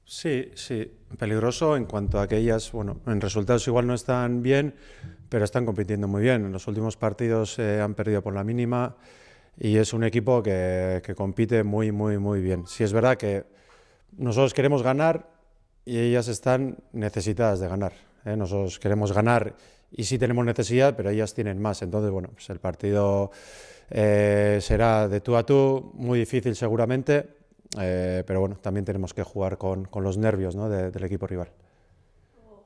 Sí, sí, peligroso en cuanto a que ellas, bueno, en resultados igual no están bien, pero están compitiendo muy bien. En los últimos partidos han perdido por la mínima y es un equipo que compite muy, muy, muy bien. Sí es verdad que nosotros queremos ganar y ellas están necesitadas de ganar. Nosotros queremos ganar y sí tenemos necesidad, pero ellas tienen más. Entonces, bueno, pues el partido será de tú a tú, muy difícil seguramente, pero bueno, también tenemos que jugar con los nervios, ¿no?, del equipo rival.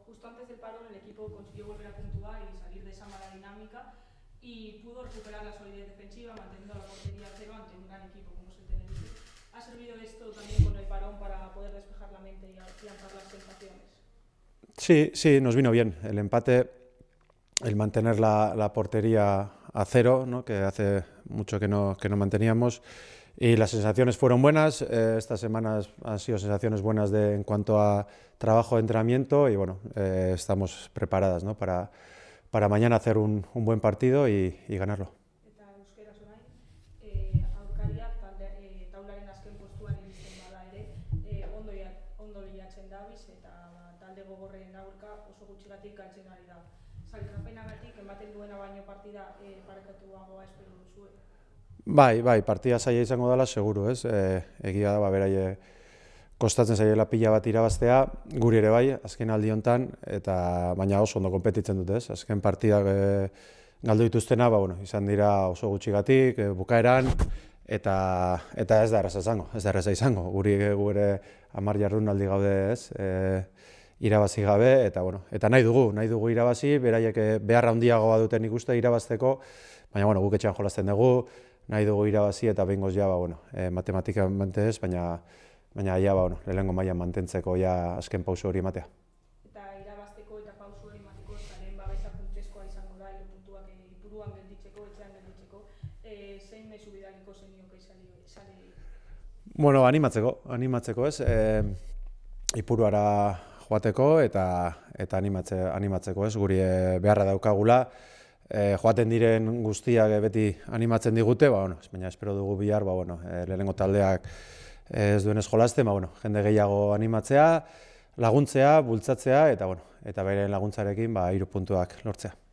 Justo antes del parón el equipo consiguió volver a puntuar y salir de esa mala dinámica y pudo recuperar la solidez defensiva manteniendo la portería a cero ante un gran equipo como es el Tenerife. ¿Ha servido esto también con el parón para poder despejar la mente y afianzar las sensaciones? Sí, sí, nos vino bien el empate, el mantener la portería a cero, ¿no?, que hace mucho que no manteníamos, y las sensaciones fueron buenas. Estas semanas han sido sensaciones buenas en cuanto a trabajo de entrenamiento y bueno, estamos preparadas, ¿no?, para mañana hacer un buen partido y ganarlo. Eta euskaraz orain, aurkariak taularen azken postuan iristen bada ere, ondo bilatzen dabiz eta talde gogorren aurka oso gutxigatik galtzen ari da. Sailkapenagatik ematen duena baino partida parekatuagoa espero duzue. Bai, partida zaila izango dela, seguru, ez? Egia da, beraie kostatzen zaiela pila bat irabaztea, guri ere bai, azken aldi hontan, eta baina oso ondo konpetitzen dute, ez? Azken partidak galdu dituztena, bueno, izan dira oso gutxigatik, bukaeran, eta ez da erraza izango, Guri gure 10 jardunaldi gaude, ez? Irabazi gabe, eta bueno, eta nahi dugu irabazi, beraiek behar handiagoa duten ikuste irabazteko, baina bueno, guk etxean jolasten dugu, nahi dugu irabazi eta behingoz ja, bueno, matematikamente ez, baina ja, bueno, lehenengo mailan mantentzeko ja azken pauso hori ematea. Eta irabazteko eta pausu hori emateko zaren babesa funtsezkoa izango da, puntuak ipuruan gelditzeko, etxean gelditzeko, zein mezu bidaliko zenioke izalei? Bueno, animatzeko ez, ipuruara joateko eta animatzeko ez, guri beharra daukagula, joaten diren guztiak beti animatzen digute, bueno, baina espero dugu bihar, bueno, lehenengo taldeak ez duenez jolasten, bueno, jende gehiago animatzea, laguntzea, bultzatzea, eta bueno, eta beren laguntzarekin 3 puntuak lortzea.